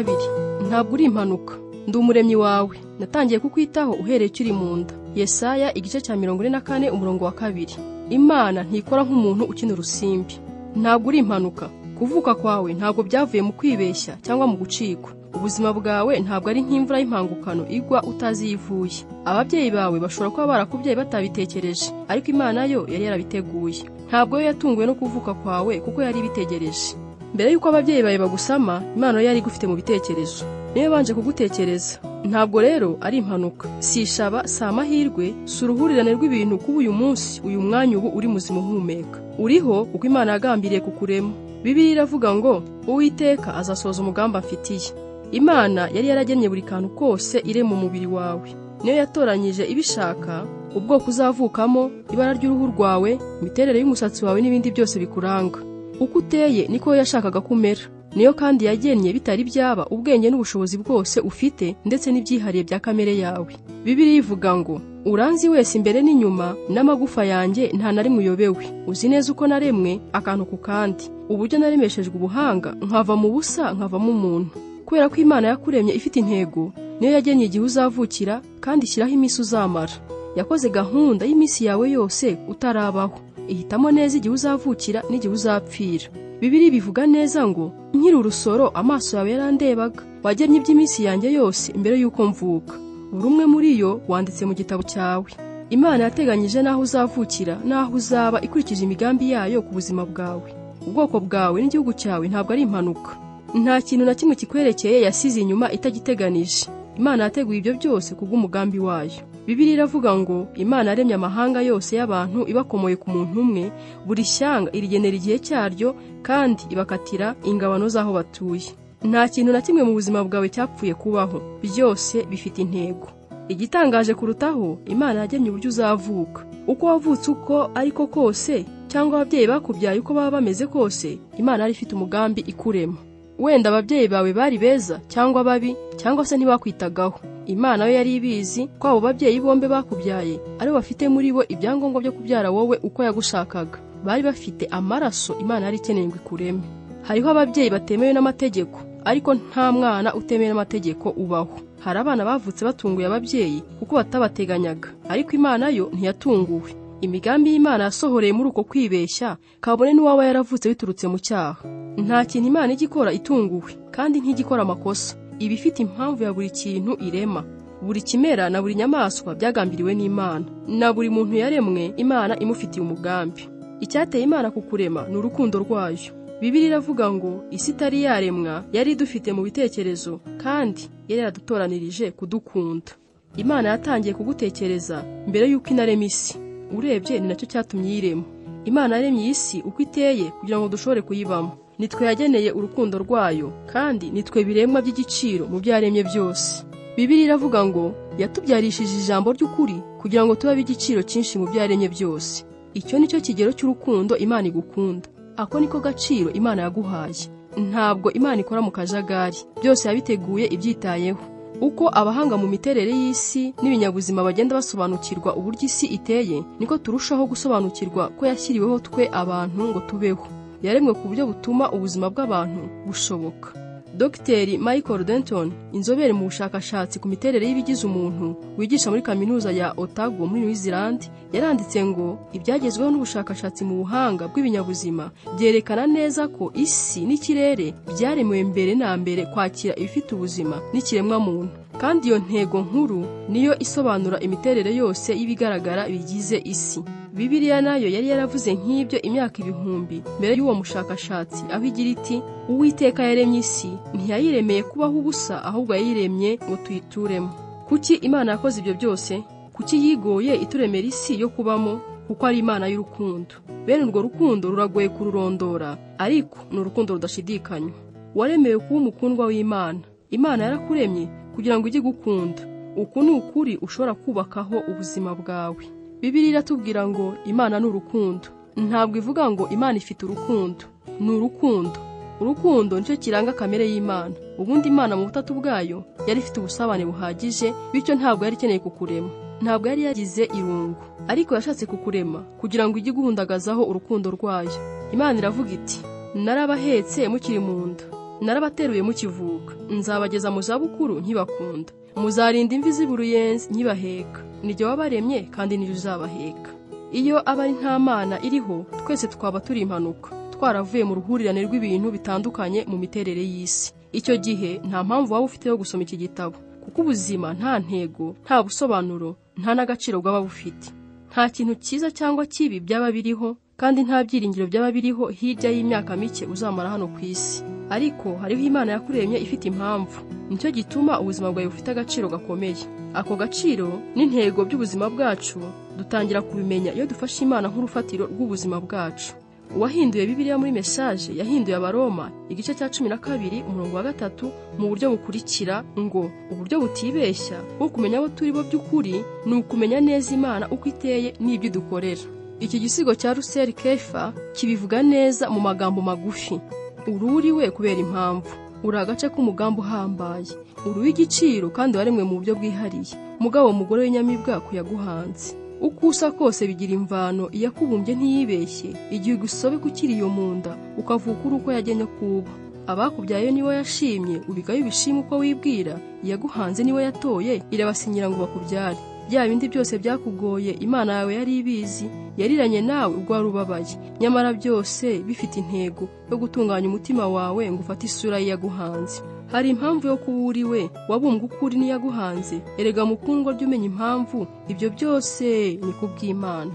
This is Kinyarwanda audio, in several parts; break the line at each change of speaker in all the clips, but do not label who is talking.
kabiri. Ntabwo uri impanuka, ndi umuremyi wawe, natangiye kukwitaho uhereye ukiri mu nda. Yesaya igice cya 44 umurongo wa 2. Imana ntikora nk'umuntu ukina urusimbi. Ntabwo uri impanuka, kuvuka kwawe ntabwo byavuye mu kwibeshya cyangwa mu gucikwa. Ubuzima bwawe ntabwo ari nk'imvura y'impangukano igwa utazi yivuye. Ababyeyi bawe bashobora kuba barakubyaye batabitekereje, ariko Imana yo yari yarabiteguye. Ntabwo yo yatunguwe no kuvuka kwawe kuko yari ibitegereje. Mbere yuko ababyeyi bawe bagusama, Imana yari igufite mu bitekerezo. Niyo banje kugutekereza. Ntabwo rero ari impanuka, si ishaba, si amahirwe, si uruhurirane rw'ibintu kuba uyu munsi, uyu mwanya ubu uri muzima uhumeka. Uriho kuko Imana yagambiriye kukurema. Bibiliya iravuga ngo Uwiteka azasohoza umugambi amfitiye. Imana yari yaragennye buri kantu kose ire mu mubiri wawe. Niyo yatoranyije ibishaka, ubwoko uzavukamo, ibara ry'uruhu rwawe, imiterere y'umusatsi wawe n'ibindi byose bikuranga. Uko uteye niko yashakaga kumera. Niyo kandi yagennye bitari byaba ubwenge n'ubushobozi bwose ufite ndetse n'ibyihariye bya kamere yawe. Bibiliya ivuga ngo uranzi wese imbere n'inyuma, n'amagufa yanjye nta na rimwe uyobewe. Uzi neza uko naremwe akantu ku kandi, uburyo naremeshejwe ubuhanga, nkava mu busa nkavamo umuntu. Kubera ko Imana yakuremye ifite intego, niyo yagennye igihe uzavukira kandi ishyiraho iminsi uzamara. Yakoze gahunda y'iminsi yawe yose utarabaho, ihitamo neza igihe uzavukira n'igihe uzapfira. Bibiliya bivuga neza ngo nkiri urusoro amaso yawe yarandebaga, wagennye iby'iminsi yanjye yose imbere y'uko mvuka. Buri umwe muri yo wanditse mu gitabo cyawe. Imana yateganyije n'aho uzavukira n'aho uzaba ikurikije imigambi yayo ku buzima bwawe. Ubwoko bwawe n'igihugu cyawe ntabwo ari impanuka. Nta kintu na kimwe kikwerekeye yasize inyuma itagiteganije. Imana yateguye ibyo byose kubw'umugambi wayo. Bibiliya iravuga ngo Imana yaremye amahanga yose y'abantu ibakomoye ku muntu umwe, buri shyanga irigenera igihe cyaryo kandi ibakatira ingabano z'aho batuye. Nta kintu na kimwe mu buzima bwawe cyapfuye kubaho, byose bifite intego. Igitangaje kurutaho, Imana yagennye uburyo uzavuka. Uko wavutse uko ariko kose, cyangwa ababyeyi bakubyaye uko baba bameze kose, Imana yari ifite umugambi ikurema. Wenda ababyeyi bawe bari beza cyangwa babi, cyangwa se ntibakwitagaho. Imana yo yari ibizi ko abo babyeyi bombe bakubyaye ari bafite muri bo ibyangombwa byo kubyara wowe uko yagushakaga. Bari bafite amaraso Imana yari ikeneye ngo ikureme. Hariho ababyeyi batemewe n'amategeko, ariko nta mwana utemewe n'amategeko ubaho. Hari abana bavutse batunguye ababyeyi kuko batabateganyaga, ariko Imana yo ntiyatunguwe. Imigambi y'Imana yasohoreye muri uko kwibeshya, kabone n'uwaba yaravutse biturutse mu cyaha. Nta kintu Imana igikora itunguwe, kandi ntigikora amakosa. Iba ifite impamvu ya buri kintu irema. Buri kimera na buri nyamaswa byagambiriwe n'Imana, na buri muntu yaremwe Imana imufitiye umugambi. Icyateye Imana kukurema ni urukundo rwayo. Bibiliya iravuga ngo isi itari yaremwa yari idufite mu bitekerezo, kandi yari yaradutoranirije kudukunda. Imana yatangiye kugutekereza mbere y'uko inarema isi. Urebye ni nacyo cyatumye yirema. Imana yaremye isi uko iteye kugira ngo dushobore kuyibamo. Nitwe yageneye urukundo rwayo, kandi nitwe biremwa by'igiciro mu byo yaremye byose. Bibiliya iravuga ngo yatubyarishije ijambo ry'ukuri kugira ngo tube igiciro cyinshi mu byo yaremye byose. Icyo nicyo kigero cy'urukundo Imana igukunda. Ako niko gaciro Imana yaguhaye. Ntabwo Imana ikora mu kajagari, byose yabiteguye ibyitayeho. Uko abahanga mu miterere y'isi n'ibinyabuzima bagenda basobanukirwa uburyo isi iteye, niko turushaho gusobanukirwa ko yashyiriweho twe abantu ngo tubeho. Yaremwe ku buryo butuma ubuzima bw'abantu bushoboka. Dr. Michael Denton, inzobere mu bushakashatsi ku miterere y'ibigize umuntu, wigisha muri kaminuza ya Otago muri New Zealand, yaranditse ngo ibyagezweho n'ubushakashatsi mu buhanga bw'ibinyabuzima byerekana neza ko isi n'ikirere byaremewe mbere na mbere kwakira ibifite ubuzima n'ikiremwa muntu. Kandi iyo ntego nkuru niyo isobanura imiterere yose y'ibigaragara bigize isi. Bibiliya nayo yari yaravuze nk'ibyo imyaka ibihumbi mbere y'uwo mushakashatsi, aho igira iti Uwiteka yaremye isi ntiyayiremeye kubaho ubusa, ahubwo yayiremye ngo tuyituremo. Kuki Imana yakoze ibyo byose? Kuki yigoye ituremera isi yo kubamo? Kuko ari Imana y'urukundo. Bene urwo rukundo ruragoye kururondora, ariko ni urukundo rudashidikanywa. Waremewe kuba umukundwa w'Imana. Imana yarakuremye kugira ngo ujye gukunda. Uku ni ukuri ushobora kubakaho ubuzima bwawe. Bibiliya iratubwira ngo Imana ni urukundo. Ntabwo ivuga ngo Imana ifite urukundo. Ni urukundo. Urukundo nicyo kiranga kamere y'Imana. Ubundi Imana mu butatu bwayo yari ifite ubusabane buhagije, bityo ntabwo yari ikeneye kukurema. Ntabwo yari yagize irungu, ariko yashatse kukurema kugira ngo ijye guhundagazaho urukundo rwayo. Imana iravuga iti narabahetse mukiri mu nda, narabateruye mukivuka, nzabageza mu zabukuru nkibakunda, muzarinda imvi z'uruyenzi nkibaheka, nijye wabaremye kandi nijye uzabaheka. Iyo aba ari nta Mana iriho, twese twaba turi impanuka, twaravuye mu ruhurirane rw'ibintu bitandukanye mu miterere y'isi. Icyo gihe nta mpamvu waba ufite yo gusoma iki gitabo, kuko ubuzima nta ntego, nta busobanuro, nta n'agaciro bwaba bufite. Nta kintu cyiza cyangwa kibi byaba biriho, kandi nta byiringiro byaba biriho hirya y'imyaka mike uzamara hano ku isi. Ariko hariho Imana yakuremye ifite impamvu, nicyo gituma ubuzima bwawe bufite agaciro gakomeye. Ako gaciro n'intego by'ubuzima bwacu dutangira kubimenya iyo dufashe Imana nk'urufatiro rw'ubuzima bwacu. Uwahinduye Bibiliya muri message yahinduye Abaroma igice cya 12 umurongo wa 3 mu buryo bukurikira ngo uburyo butibeshya bwo kumenya abo turi bo by'ukuri ni ukumenya neza Imana uko iteye n'ibyo dukorera. Iki gisigo cya Russell Kefa kibivuga neza mu magambo magufi. Ururiwe kubera impamvu, uri agace k'umugambi uhambaye, uri w'igiciro kandi waremwe mu buryo bwihariye. Mugabo mugore w'inyamibwa kuyaguhanze, uko usa kose bigira imvano, iyakubumbye ntiyibeshye, igihe gusobe kukiri iyo munda ukavuka uri uko yagennye kuba. Abakubyaye niwe yashimye, ubigayo ibishima uko wibwira, iyaguhanze niwe yatoye, irabasinyira ngo bakubyare. Bya bindi byose byakugoye Imana yawe yari ibizi, yariranye nawe ubwo wari ubabaye, nyamara byose bifite intego yo gutunganya umutima wawe ngo ufate isura yaguhanze. Hari impamvu yo kuba uriwe, wabumbwe ukuri n'iyaguhanze. Erega mukundwa ryo umenya impamvu, ibyo byose ni kubw'Imana.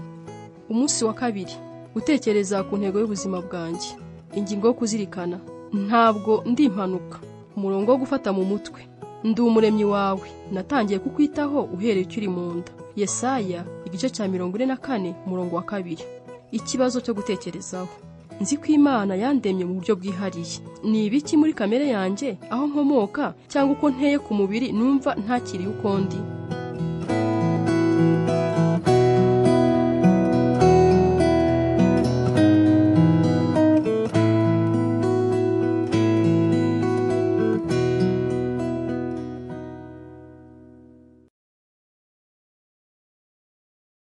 Umunsi wa 2, gutekereza ku ntego y'ubuzima bwanjye. Ingingo yo kuzirikana, ntabwo ndi impanuka. Umurongo wo gufata mu mutwe, ndi umuremyi wawe, natangiye kukwitaho uhereye ukiri mu nda. Yesaya igice cya 44 umurongo wa 2. Ikibazo cyo gutekerezaho, nzi ko Imana yandemye mu buryo bwihariye. Ni ibiki muri kamere yanjye, aho nkomoka cyangwa uko nteye ku mubiri numva ntakiri uko ndi?